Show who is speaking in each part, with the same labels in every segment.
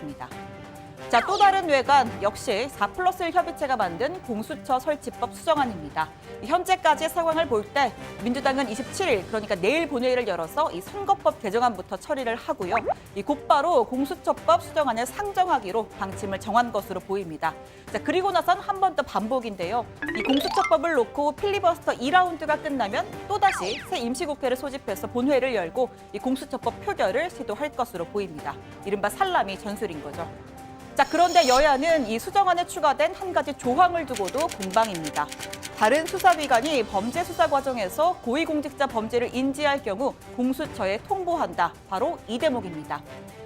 Speaker 1: 입니다. 자, 또 다른 뇌관 역시 4+1 협의체가 만든 공수처 설치법 수정안입니다. 현재까지의 상황을 볼 때 민주당은 27일, 그러니까 내일 본회의를 열어서 이 선거법 개정안부터 처리를 하고요. 이 곧바로 공수처법 수정안을 상정하기로 방침을 정한 것으로 보입니다. 자, 그리고 나선 한 번 더 반복인데요. 이 공수처법을 놓고 필리버스터 2라운드가 끝나면 또다시 새 임시국회를 소집해서 본회의를 열고 이 공수처법 표결을 시도할 것으로 보입니다. 이른바 살라미 전술인 거죠. 자, 그런데 여야는 이 수정안에 추가된 한 가지 조항을 두고도 공방입니다. 다른 수사기관이 범죄 수사 과정에서 고위공직자 범죄를 인지할 경우 공수처에 통보한다. 바로 이 대목입니다.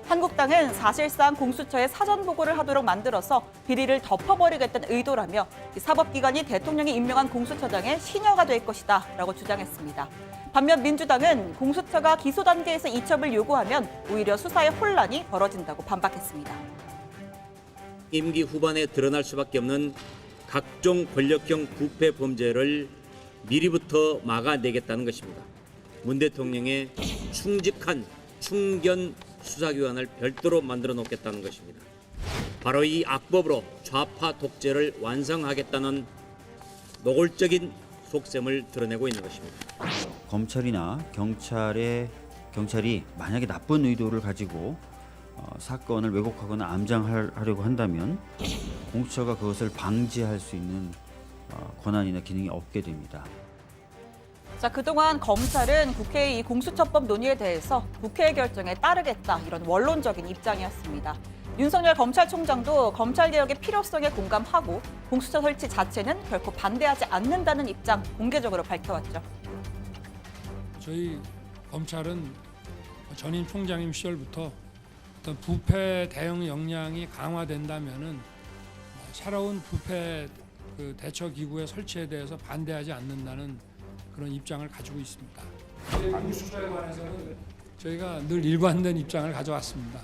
Speaker 1: 한국당은 사실상 공수처에 사전 보고를 하도록 만들어서 비리를 덮어버리겠다는 의도라며 사법기관이 대통령이 임명한 공수처장의 시녀가 될 것이다 라고 주장했습니다. 반면 민주당은 공수처가 기소 단계에서 이첩을 요구하면 오히려 수사에 혼란이 벌어진다고 반박했습니다.
Speaker 2: 임기 후반에 드러날 수밖에 없는 각종 권력형 부패 범죄를 미리부터 막아내겠다는 것입니다. 문 대통령의 충직한 충견 수사기관을 별도로 만들어 놓겠다는 것입니다. 바로 이 악법으로 좌파 독재를 완성하겠다는 노골적인 속셈을 드러내고 있는 것입니다.
Speaker 3: 검찰이나 경찰이 만약에 나쁜 의도를 가지고 사건을 왜곡하거나 암장하려고 한다면 공수처가 그것을 방지할 수 있는 권한이나 기능이 없게 됩니다.
Speaker 1: 자, 그동안 검찰은 국회의 이 공수처법 논의에 대해서 국회의 결정에 따르겠다 이런 원론적인 입장이었습니다. 윤석열 검찰총장도 검찰개혁의 필요성에 공감하고 공수처 설치 자체는 결코 반대하지 않는다는 입장 공개적으로 밝혀왔죠.
Speaker 4: 저희 검찰은 전임 총장님 시절부터 어떤 부패 대응 역량이 강화된다면은 새로운 부패 대처 기구의 설치에 대해서 반대하지 않는다는 그런 입장을 가지고 있습니다. 방위 수사에 관해서는 저희가 늘 일관된 입장을 가져왔습니다.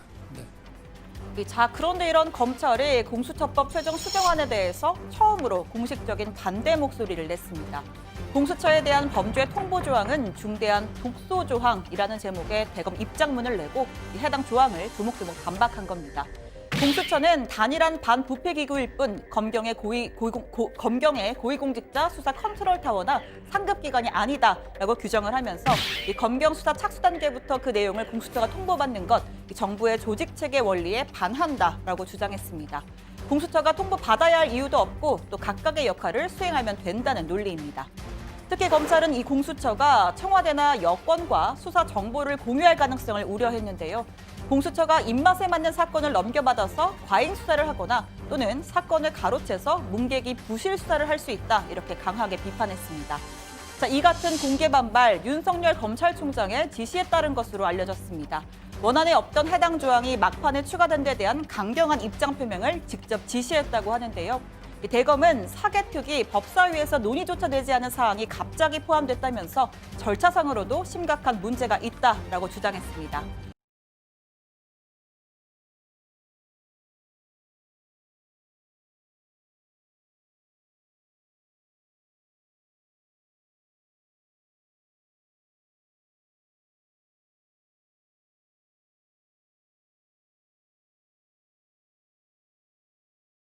Speaker 4: 네.
Speaker 1: 자, 그런데 이런 검찰이 공수처법 최종 수정안에 대해서 처음으로 공식적인 반대 목소리를 냈습니다. 공수처에 대한 범죄 통보 조항은 중대한 독소 조항이라는 제목의 대검 입장문을 내고 해당 조항을 조목조목 반박한 겁니다. 공수처는 단일한 반부패 기구일 뿐 검경의 고위공직자 수사 컨트롤 타워나 상급 기관이 아니다라고 규정을 하면서 이 검경 수사 착수 단계부터 그 내용을 공수처가 통보받는 것 정부의 조직 체계 원리에 반한다라고 주장했습니다. 공수처가 통보받아야 할 이유도 없고 또 각각의 역할을 수행하면 된다는 논리입니다. 특히 검찰은 이 공수처가 청와대나 여권과 수사 정보를 공유할 가능성을 우려했는데요. 공수처가 입맛에 맞는 사건을 넘겨받아서 과잉 수사를 하거나 또는 사건을 가로채서 문객이 부실 수사를 할 수 있다 이렇게 강하게 비판했습니다. 자, 이 같은 공개 반발 윤석열 검찰총장의 지시에 따른 것으로 알려졌습니다. 원안에 없던 해당 조항이 막판에 추가된 데 대한 강경한 입장 표명을 직접 지시했다고 하는데요. 대검은 사개특위 법사위에서 논의조차 되지 않은 사항이 갑자기 포함됐다면서 절차상으로도 심각한 문제가 있다라고 주장했습니다.